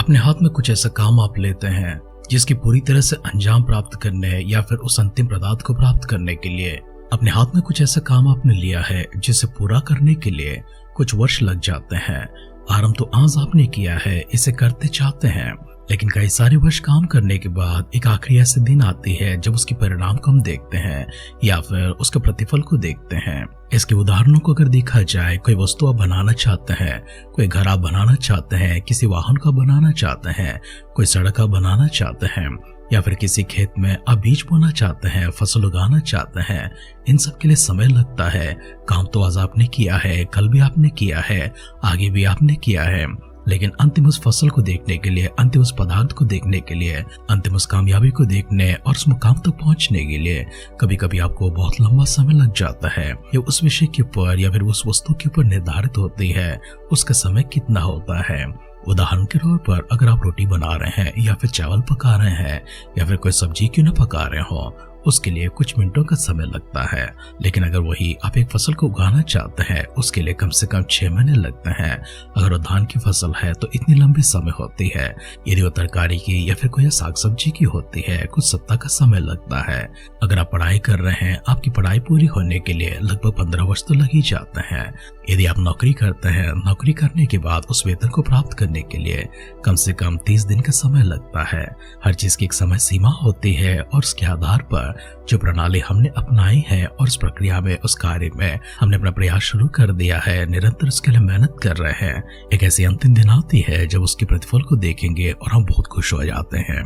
अपने हाथ में कुछ ऐसा काम आप लेते हैं जिसकी पूरी तरह से अंजाम प्राप्त करने या फिर उस अंतिम पदार्थ को प्राप्त करने के लिए अपने हाथ में कुछ ऐसा काम आपने लिया है जिसे पूरा करने के लिए कुछ वर्ष लग जाते हैं। आरंभ तो आज आपने किया है, इसे करते चाहते हैं, लेकिन कई सारे वर्ष काम करने के बाद एक आखिरी ऐसे दिन आती है जब उसके परिणाम को हम देखते हैं या फिर उसके प्रतिफल को देखते हैं। इसके उदाहरणों को अगर देखा जाए, कोई वस्तु आप बनाना चाहते हैं, कोई घर आप बनाना चाहते हैं, किसी वाहन का बनाना चाहते हैं, कोई सड़क आप बनाना चाहते हैं, या फिर किसी खेत में आप बीज बोना चाहते हैं, फसल उगाना चाहते हैं, इन सब के लिए समय लगता है। काम तो आज आपने किया है, कल भी आपने किया है, आगे भी आपने किया है, लेकिन अंतिम उस फसल को देखने के लिए, अंतिम उस पदार्थ को देखने के लिए, अंतिम उस कामयाबी को देखने और उस मुकाम तक पहुंचने के लिए कभी कभी आपको बहुत लंबा समय लग जाता है। ये उस विषय के ऊपर या फिर उस वस्तु के ऊपर निर्धारित होती है उसका समय कितना होता है। उदाहरण के तौर पर अगर आप रोटी बना रहे हैं या फिर चावल पका रहे हैं या फिर कोई सब्जी क्यों न पका रहे हो, उसके लिए कुछ मिनटों का समय लगता है। लेकिन अगर वही आप एक फसल को उगाना चाहते हैं, उसके लिए कम से कम 6 महीने लगते हैं। अगर वो धान की फसल है तो इतनी लंबी समय होती है। यदि वो तरकारी की या फिर कोई साग सब्जी की होती है, कुछ सप्ताह का समय लगता है। अगर आप पढ़ाई कर रहे हैं, आपकी पढ़ाई पूरी होने के लिए लगभग 15 वर्ष तो लग ही जाते हैं। यदि आप नौकरी करते हैं, नौकरी करने के बाद उस वेतन को प्राप्त करने के लिए कम से कम 30 दिन का समय लगता है। हर चीज की एक समय सीमा होती है और उसके आधार पर जो प्रणाली हमने अपनाई है और उस प्रक्रिया में, उस कार्य में हमने अपना प्रयास शुरू कर दिया है, निरंतर उसके लिए मेहनत कर रहे हैं, एक ऐसी अंतिम दिन आती है जब उसके प्रतिफल को देखेंगे और हम बहुत खुश हो जाते हैं।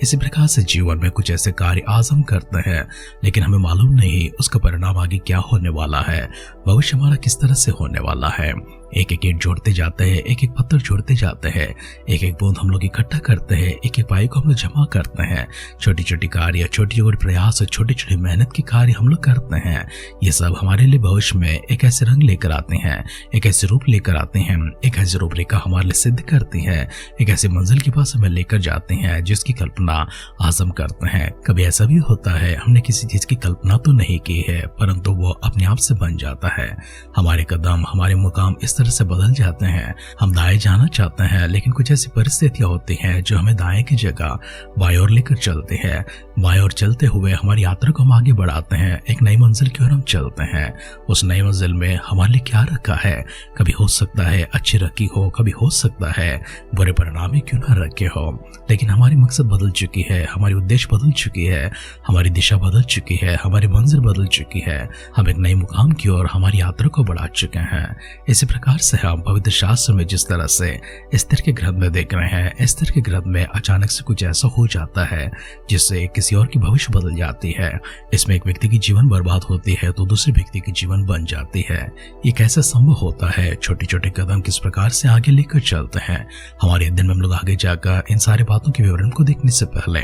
इसी प्रकार से जीवन में कुछ ऐसे कार्य आज हम करते हैं, लेकिन हमें मालूम नहीं उसका परिणाम आगे क्या होने वाला है, भविष्य हमारा किस तरह से होने वाला है। एक एक ईंट जोड़ते जाते हैं, एक एक पत्थर जोड़ते जाते हैं, एक एक बूंद हम लोग इकट्ठा करते हैं, एक एक पाई को हम लोग जमा करते हैं। छोटी छोटी कार्य, छोटी छोटी प्रयास और छोटी छोटी मेहनत के कार्य हम लोग करते हैं। ये सब हमारे लिए भविष्य में एक ऐसे रंग लेकर आते हैं, एक ऐसे रूप लेकर आते हैं, एक ऐसी रूपरेखा हमारे लिए सिद्ध करती है, एक ऐसी मंजिल के पास हमें लेकर जाते हैं जिसकी कल्पना आज हम करते हैं। कभी ऐसा भी होता है हमने किसी चीज की कल्पना तो नहीं की है, परंतु वो अपने आप से बन जाता है। हमारे कदम, हमारे मुकाम इस से बदल जाते हैं। हम दाएं जाना चाहते हैं, लेकिन कुछ ऐसी परिस्थितियां होती हैं जो हमें दाएं की जगह बाएं ओर लेकर चलते हैं। बाएं ओर चलते हुए हमारी यात्रा को हम आगे बढ़ाते हैं, एक नई मंजिल की ओर हम चलते हैं। उस नई मंजिल में हमारे लिए क्या रखा है, कभी हो सकता है अच्छी रखी हो, कभी हो सकता है बुरे परिणाम क्यों ना रखे हो, लेकिन हमारी मकसद बदल चुकी है, हमारी उद्देश्य बदल चुकी है, हमारी दिशा बदल चुकी है, हमारी मंजिल बदल चुकी है। हम एक नई मुकाम की ओर हमारी यात्रा को बढ़ा चुके हैं। इसी प्रकार से हम पवित्र शास्त्र में जिस तरह से एस्तर के ग्रंथ में देख रहे हैं, एस्तर के ग्रंथ में अचानक से कुछ ऐसा हो जाता है जिससे किसी और की भविष्य बदल जाती है। इसमें एक व्यक्ति की जीवन बर्बाद होती है तो दूसरे व्यक्ति की जीवन बन जाती है। ये कैसे संभव होता है? छोटे छोटे कदम किस प्रकार से आगे लेकर चलते हैं। हमारे दिन में हम लोग आगे जाकर इन सारी बातों के विवरण को देखने से पहले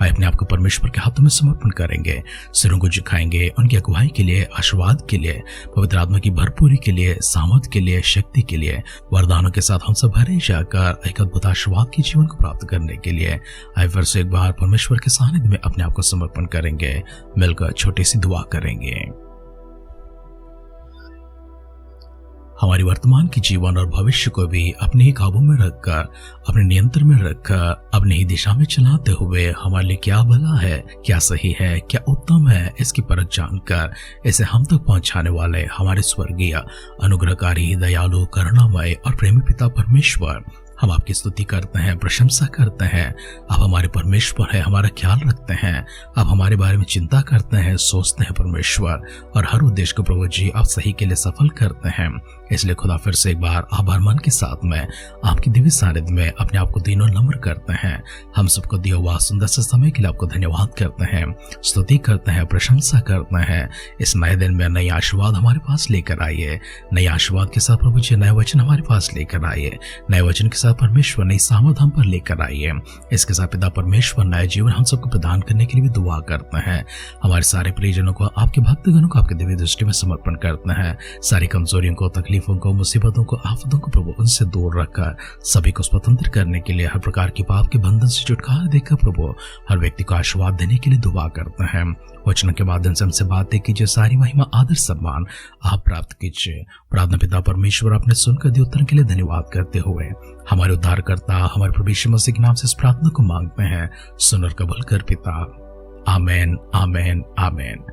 आए अपने आप को परमेश्वर के हाथों में समर्पण करेंगे, सिरों को झुकाएंगे उनकी अगुवाई के लिए, आशीर्वाद के लिए, पवित्र आत्मा की भरपूरी के लिए, सामर्थ के लिए, शक्ति के लिए, वरदानों के साथ हम सब भरे जाकर एक अद्भुत आशीर्वाद के जीवन को प्राप्त करने के लिए आए फिर से एक बार परमेश्वर के सानिध्य में अपने आप को समर्पण करेंगे। मिलकर छोटी सी दुआ करेंगे। हमारी वर्तमान की जीवन और भविष्य को भी अपने ही काबू में रखकर, अपने नियंत्रण में रखकर, अपनी ही दिशा में चलाते हुए हमारे लिए क्या भला है, क्या सही है, क्या उत्तम है, इसकी परख जानकर इसे हम तक पहुंचाने वाले हमारे स्वर्गीय अनुग्रहकारी, दयालु, करुणामय और प्रेमी पिता परमेश्वर, हम आपकी स्तुति करते हैं, प्रशंसा करते हैं। आप हमारे परमेश्वर है, हमारा ख्याल रखते हैं, आप हमारे बारे में चिंता करते हैं, सोचते हैं परमेश्वर, और हर उद्देश्य को प्रभु जी आप सही के लिए सफल करते हैं। इसलिए खुदा फिर से एक बार आभार मन के साथ में आपकी दिव्य सानिध्य में अपने आप को दिनों नम्र करते हैं। हम सबको दिया हुआ सुंदर से समय के लिए आपको धन्यवाद करते हैं, स्तुति करते हैं, प्रशंसा करते हैं। इस नए दिन में नई आशीर्वाद हमारे पास लेकर आइए, नई आशीर्वाद के साथ प्रभु जी नए वचन हमारे पास लेकर आइए, नए वचन के साथ परमेश्वर नई सामर्थ हम पर लेकर आइए। इसके साथ पिता परमेश्वर नए जीवन हम सबको प्रदान करने के लिए भी दुआ करते हैं। हमारे सारे प्रियजनों को, आपके भक्तगणों को आपके दिव्य दृष्टि में समर्पण करते हैं। सारी कमजोरियों को, तकलीफों को, मुसीबतों को, आफतों को प्रभु उनसे दूर रखकर सभी को स्वतंत्र करने के लिए, हर प्रकार की पाप के बंधन से छुटकारा देकर प्रभु हर व्यक्ति को आशीर्वाद देने के लिए दुआ करते हैं। वचनों के माध्यम से हमसे बातें कीजिए। सारी महिमा आदर सम्मान आप प्राप्त कीजिए। प्रार्थना पिता परमेश्वर, आपने सुनकर दिए उत्तर के लिए धन्यवाद करते हुए हमारे उद्धारकर्ता हमारे प्रभु यीशु मसीह के नाम से इस प्रार्थना को मांगते हैं। सुन और कबूल कर पिता। आमेन, आमेन, आमेन।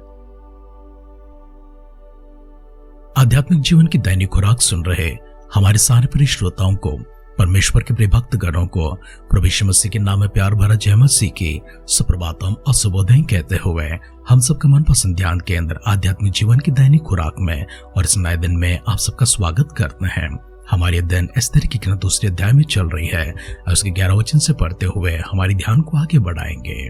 आध्यात्मिक जीवन की दैनिक खुराक सुन रहे हमारे सारे प्रिय श्रोताओं को, परमेश्वर के प्रिय भक्त गणों को प्रभु यीशु मसीह के नाम में प्यार भरा जय मसीह की सुप्रभातम और शुभोदय कहते हुए हम सबका मनपसंद ध्यान केंद्र आध्यात्मिक जीवन की दैनिक खुराक में और इस नए दिन में आप सबका स्वागत करते हैं। हमारी अध्ययन एस्तेर की किताब दूसरे अध्याय में चल रही है और उसके 11 वचन से पढ़ते हुए हमारी ध्यान को आगे बढ़ाएंगे।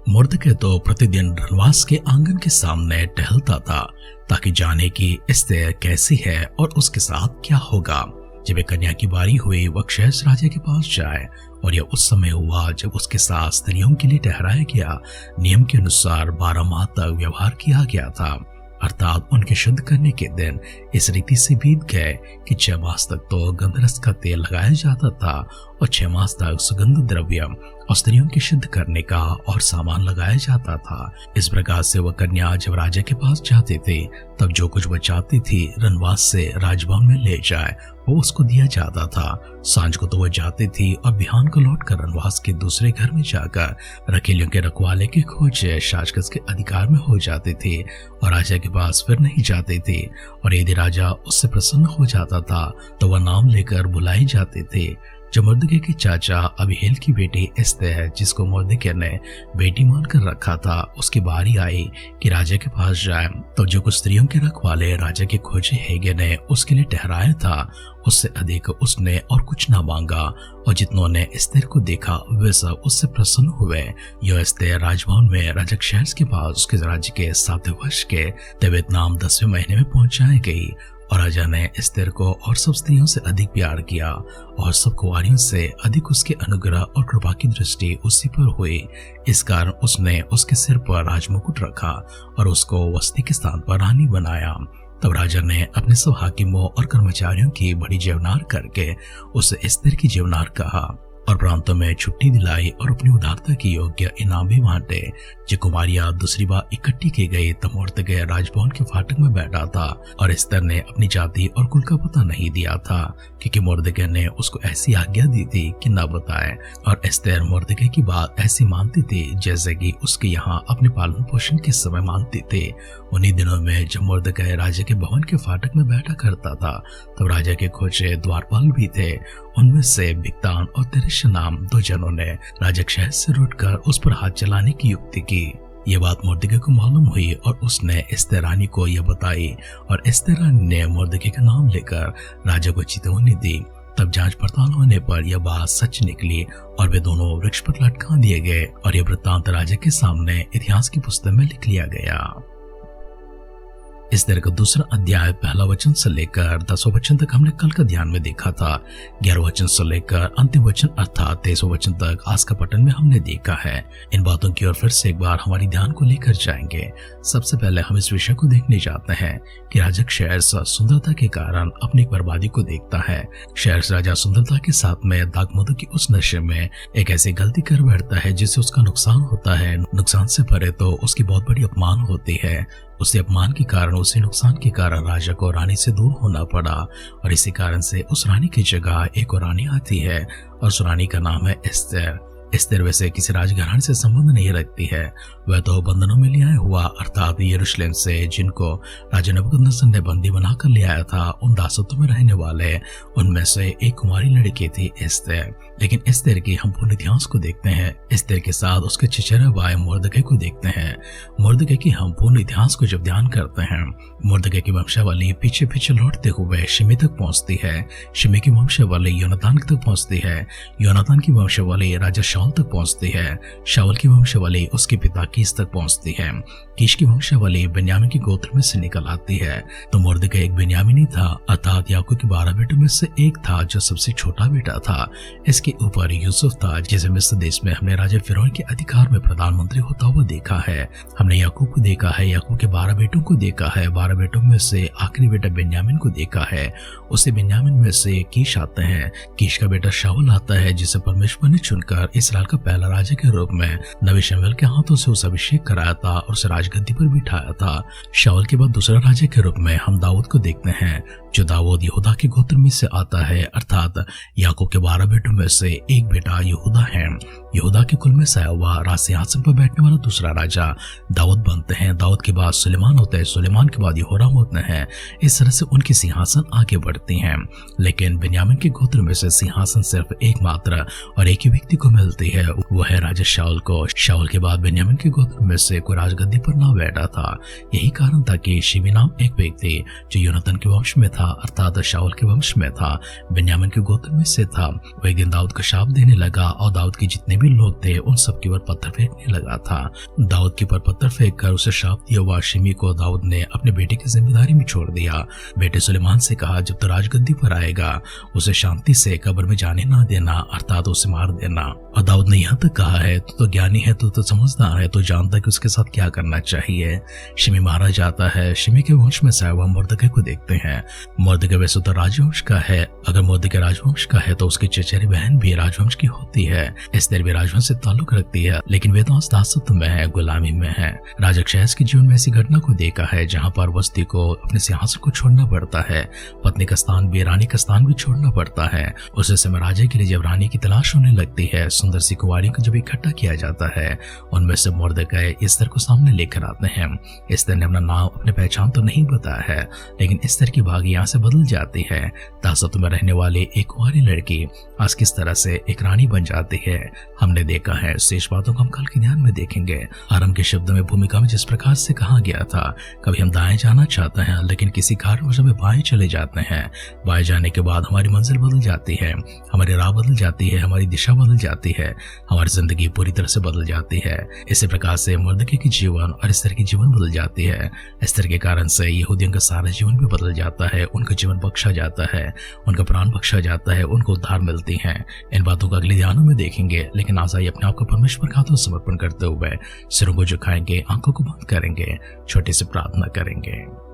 मुर्दकै तो प्रतिदिन रनवास के आंगन के सामने टहलता था ताकि जाने कि एस्तेर कैसी है और उसके साथ क्या होगा। जब एक कन्या की बारी हुई वह क्षैस राजा के पास जाए, और यह उस समय हुआ जब उसके साथ स्त्रियों के लिए ठहराया गया नियम के अनुसार 12 माह तक व्यवहार किया गया था, अर्थात उनके शुद्ध करने के दिन इस रीति से बीत गए कि 6 मास तक तो गंधरस का तेल लगाया जाता था और 6 मास तक सुगंध द्रव्य और स्त्रियों के शुद्ध करने का और सामान लगाया जाता था। इस प्रकार से वह कन्या जब राजा के पास जाती थी तब जो कुछ वह चाहती थी रनवास से राजभवन में ले जाए वो उसको दिया जाता था। सांझ को तो वह जाती थी और बिहान को लौटकर रनवास के दूसरे घर में जाकर रखैलियों के रखवाले की खोज शासक के अधिकार में हो जाती थी और राजा के पास फिर नहीं जाती थी। और यदि राजा उससे प्रसन्न हो जाता था तो वह नाम लेकर बुलाई जाती थी। जब मुर्दकै के चाचा अबीहेल की बेटी एस्तेर, जिसको मुर्दकै ने बेटी मानकर रखा था, उसकी बारी आई कि राजा के पास जाए, तो जो कुछ स्त्रियों के रखवाले राजा के खोजे हेगे ने उसके लिए ठहराया था उससे अधिक उसने और कुछ न मांगा। और जितनों ने एस्तेर को देखा वे सब उससे प्रसन्न हुए। यह एस्तेर राजभवन में राजा क्षैस के पास उसके राज्य के 7वें वर्ष के तेबेत नाम 10वें महीने में पहुंचाई गई। और राजा ने एस्तेर को और सब स्त्रियों से अधिक प्यार किया और सब कुंवारियों से अधिक उसके अनुग्रह और कृपा की दृष्टि उसी पर हुई। इस कारण उसने उसके सिर पर राजमुकुट रखा और उसको वस्ती के स्थान पर रानी बनाया। तब राजा ने अपने सब हाकिमों और कर्मचारियों की बड़ी जेवनार करके उसे एस्तेर की जेवनार कहा और प्रांतों में छुट्टी दिलाई और अपनी उदारता की योग्य इनाम भी बांटे। जब कुमारियां दूसरी बार इकट्ठी की गई तब मुर्दकै राजभवन के फाटक में बैठा था और एस्तेर ने अपनी जाति और कुल का पता नहीं दिया था क्योंकि मुर्दकै ने उसको ऐसी आज्ञा दी थी कि न बताए। और एस्तेर मुर्दकै की बात ऐसी मानती थी जैसे कि उसके यहाँ अपने पालन पोषण के समय मानती थी। उन्हीं दिनों में जब मुर्दकै राजा के भवन के फाटक में बैठा करता था तब राजा के खोजे द्वारपाल भी थे। उनमें से बिक्तान और तेरेश नाम 2 जनों ने राजा क्षैस से रूठकर उस पर हाथ चलाने की युक्ति की। ये बात मुर्दकै को मालूम हुई और उसने एस्तेर रानी को यह बताई और एस्तेर रानी ने मुर्दकै का नाम लेकर राजा को चेतावनी दी। तब जांच पड़ताल होने पर यह बात सच निकली और वे दोनों वृक्ष पर लटका दिए गए और यह वृत्तांत राजा के सामने इतिहास की पुस्तक में लिख लिया गया। एस्तेर का दूसरा अध्याय 1 वचन से लेकर 10 वचन तक हमने कल का ध्यान में देखा था। 11 वचन से लेकर अंतिम वचन अर्थात 23 वचन तक आज का पठन में हमने देखा है। इन बातों की ओर फिर से एक बार हमारी ध्यान को लेकर जाएंगे। सबसे पहले हम इस विषय को देखने जाते हैं कि राजा क्षैस सुंदरता के कारण अपनी बर्बादी को देखता है। क्षैस राजा सुंदरता के साथ में दागमधु की उस नशे में एक ऐसी गलती कर बैठता है जिससे उसका नुकसान होता है। नुकसान से परे तो उसकी बहुत बड़ी अपमान होती है। उसे अपमान के कारण, उसे नुकसान के कारण राजा को रानी से दूर होना पड़ा और इसी कारण से उस रानी की जगह एक और रानी आती है और उस रानी का नाम है एस्तेर। एस्तेर वैसे किसी राजघराने से संबंध नहीं रखती है, वह तो बंधनों में ले आया हुआ अर्थात यरूशलेम से जिनको राजा नबूकदनेस्सर ने बंदी बनाकर ले आया था उन दासत्व में रहने वाले उनमें से एक कुमारी लड़की थी एस्तेर। लेकिन एस्तेर की हम पूर्ण इतिहास को देखते हैं। एस्तेर के साथ उसके चचेरे भाई मुर्दकै को देखते हैं। मुर्दकै की हम पूर्ण इतिहास को जब ध्यान करते हैं, मुर्दकै की वंशावली पीछे पीछे लौटते हुए शिमी तक पहुंचती है। शिमी की वंशावली योनातान तक पहुंचती है। योनातान की वंशावली राजा शाऊल तक पहुंचती है। शाऊल की वंशावली उसके पिता कीश तक पहुंचती है। कीश की वंशावली बेन्यामीन के गोत्र में से निकल आती है। तो मुर्दकै एक बेन्यामीनी था अर्थात याकूब के 12 बेटों में से एक था जो सबसे छोटा बेटा था। इसके ऊपर यूसुफ था जिसे मिस्र देश में हमने राजा फिरौन के अधिकार में प्रधानमंत्री होता हुआ देखा है। हमने याकूब को देखा है, याकूब के 12 बेटों को देखा है। 12 बेटों में से आखिरी बेटा बेन्यामीन को देखा है। उसे बेन्यामीन में से कीश आते हैं। कीश का बेटा शाऊल आता है जिसे परमेश्वर ने चुनकर इसराइल का पहला राजा के रूप में नबी शमूएल के हाथों से उसे अभिषेक कराया था और उसे राजगद्दी पर बिठाया था। शाऊल के बाद दूसरा राजा के रूप में हम दाऊद को देखते हैं, जो दाऊद यहूदा के गोत्र में से आता है, अर्थात याकूब के 12 बेटों में से एक बेटा यहूदा है। यहूदा के कुल में से आया हुआ राज सिंहासन पर बैठने वाला दूसरा राजा दाऊद बनते हैं। दाऊद के बाद सुलेमान होते हैं, सुलेमान के बाद यहोराम होते हैं। इस तरह से उनकी सिंहासन आगे बढ़ती हैं। लेकिन बिन्यामीन के गोत्र में से सिंहासन सिर्फ एकमात्र और एक ही व्यक्ति को मिलती है, वो है राजा शाऊल को। शाऊल के बाद बिन्यामीन के गोत्र में से कोई राजगद्दी पर ना बैठा था। यही कारण था कि शिमी नाम एक व्यक्ति जो योनातान के वंश में था, अर्थात शाऊल के वंश में था, बिन्यामीन के गोत्र में से था। वो एक दिन दाऊद को शाप देने लगा और दाऊद के जितने भी लोग थे उन सब के ऊपर पत्थर फेंकने लगा था। दाऊद के ऊपर पत्थर फेंक कर उसे शाप दिया हुआ शिमी को दाऊद ने अपने बेटे की जिम्मेदारी में छोड़ दिया। बेटे सुलेमान से कहा, जब तो राजगद्दी पर आएगा उसे शांति से कब्र में जाने ना देना, अर्थात उसे मार देना। और दाऊद ने यहाँ तक कहा है, तू तो ज्ञानी है, तू तो समझदार है, तो जानता है कि उसके साथ क्या करना चाहिए। शिमी मारा जाता है। शिमी के वंश में से आया हुआ मुर्दकै को देखते हैं। मुर्दकै वैसे तो राजवंश का है। अगर मुर्दकै राजवंश का है तो उसकी चचेरी बहन भी राजवंश की होती है, एस्तेर भी राजवंश से ताल्लुक रखती है। लेकिन वे तो दासत्व में है, गुलामी में है। राजा अक्षयस के जीवन में ऐसी घटना को देखा है जहाँ पर वस्ती को अपने सिंहासन को छोड़ना पड़ता है, पत्नी का स्थान भी, रानी का स्थान भी छोड़ना पड़ता है। उस समय राजा के लिए जब रानी की तलाश होने लगती है, सुंदर सी कुंवारियों को जब इकट्ठा किया जाता है, उनमें से मुर्दकै एस्तेर को सामने लेकर आते हैं। एस्तेर ने अपना नाम, अपने पहचान तो नहीं बताया है, लेकिन एस्तेर की भाग्य यहाँ से बदल जाती है। दासत्व में रहने वाली एक कुंवारी लड़की आज किस तरह से एक रानी बन जाती है, हमने देखा है। शेष बातों को हम कल के ध्यान में देखेंगे। आरंभ के शब्द में भूमिका में जिस प्रकार से कहा गया था, कभी हम दाएं जाना चाहते हैं लेकिन किसी कारणवश में बाएं चले जाते हैं। बाएं जाने के बाद हमारी मंजिल बदल जाती है, हमारी राह बदल जाती है, हमारी दिशा बदल जाती है, हमारी जिंदगी पूरी तरह से बदल जाती है। इसी प्रकार से मुर्दकै की जीवन और एस्तेर की जीवन बदल जाती है। एस्तेर के कारण से यहूदियों का सारा जीवन भी बदल जाता है, उनका जीवन बख्शा जाता है, उनका प्राण बख्शा जाता है, उनको उद्धार मिलती है। इन बातों को अगले ध्यानों में देखेंगे। लेकिन आज आइए अपने आप को परमेश्वर के हाथों समर्पण करते हुए सिरों को झुकाएंगे, आंखों को बंद करेंगे, छोटी सी प्रार्थना करेंगे।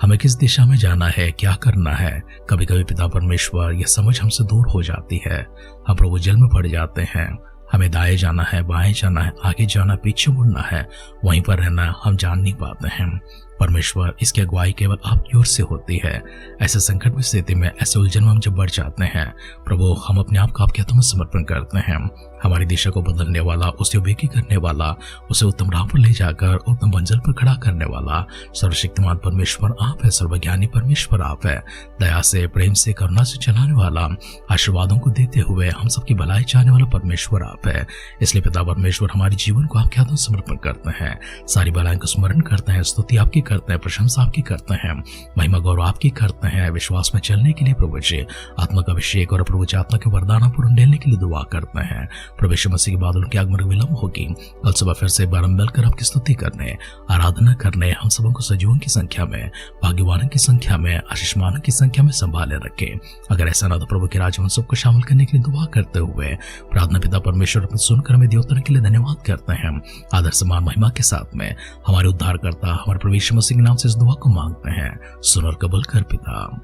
हमें किस दिशा में जाना है, क्या करना है, कभी कभी पिता परमेश्वर यह समझ हमसे दूर हो जाती है। हम प्रभु जल में पड़ जाते हैं। हमें दाएं जाना है, बाएं जाना है, आगे जाना, पीछे मुड़ना है, वहीं पर रहना हम जान नहीं पाते हैं। परमेश्वर, इसकी अगुवाई केवल आपकी ओर से होती है। ऐसे संकट में स्थिति में, ऐसे उलझन में हम जब बढ़ जाते हैं, प्रभु हम अपने आप को आपके हाथों में समर्पण करते हैं। हमारी दिशा को बदलने वाला, उसे उबेकी करने वाला, उसे उत्तम राह पर ले जाकर उत्तम मंजिल पर खड़ा करने वाला सर्वशक्तिमान परमेश्वर आप है। सर्वज्ञानी परमेश्वर आप है। दया से, प्रेम से, करुणा से चलाने वाला, आशीर्वादों को देते हुए हम सबकी भलाई चाहने वाला परमेश्वर आप है। इसलिए पिता परमेश्वर हमारे जीवन को आपके हाथों समर्पण करते हैं। सारी भलाई को स्मरण करते हैं, स्तुति आपकी करते हैं, प्रशंसा आपकी करते हैं, महिमा गौरव आपकी करते हैं। विश्वास में चलने के लिए प्रभु जी आत्मा का अभिषेक और प्रभु जी आत्मा के वरदान पूर्ण लेने के लिए दुआ करते हैं। प्रभु यीशु मसीह के बादलों की आगमन विलंब होगी। कल सुबह फिर से एक बार मिलकर आपकी स्तुति करने, आराधना करने, हम सबों को सजीवों की संख्या में, भाग्यवानों की संख्या में, आशीषमानों की संख्या में संभाले रखे। अगर ऐसा ना तो प्रभु के राज्य में सबको शामिल करने के लिए दुआ करते हुए प्रार्थना पिता परमेश्वर सुनकर हमें द्योतन के लिए धन्यवाद करते हैं। आदर सम्मान महिमा के साथ में हमारे उद्धारकर्ता हमारे प्रभु यीशु मसीह के नाम से इस दुआ को मांगते हैं। सुन और कबूल कर पिता।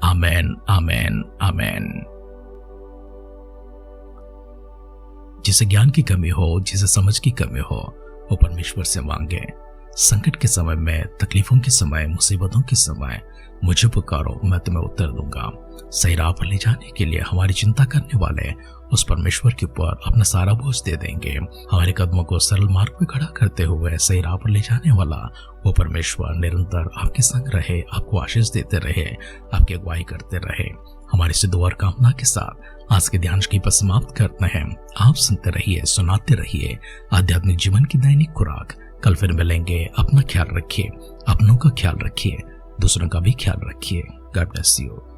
आमेन, आमेन, आमेन। जिसे ज्ञान की कमी हो, जिसे समझ की कमी हो, वो परमेश्वर से मांगे। संकट के समय में, तकलीफों के समय, मुसीबतों के समय मुझे पुकारो, मैं तुम्हें उत्तर दूंगा। सही राह पर ले जाने के लिए हमारी चिंता करने वाले उस परमेश्वर के ऊपर अपना सारा बोझ दे देंगे। हमारे कदमों को सरल मार्ग पे खड़ा करते हुए सही राह पर ले जाने वाला वो परमेश्वर निरंतर आपके संग रहे, आपको आशीष देते रहे, आपकी अगुवाई करते रहे। हमारी से दुआ और कामना के साथ आज के ध्यान की पर समाप्त करते हैं। आप सुनते रहिए, सुनाते रहिए आध्यात्मिक जीवन की दैनिक खुराक। कल फिर मिलेंगे। अपना ख्याल रखिए, अपनों का ख्याल रखिए, दूसरों का भी ख्याल रखिए। God bless you.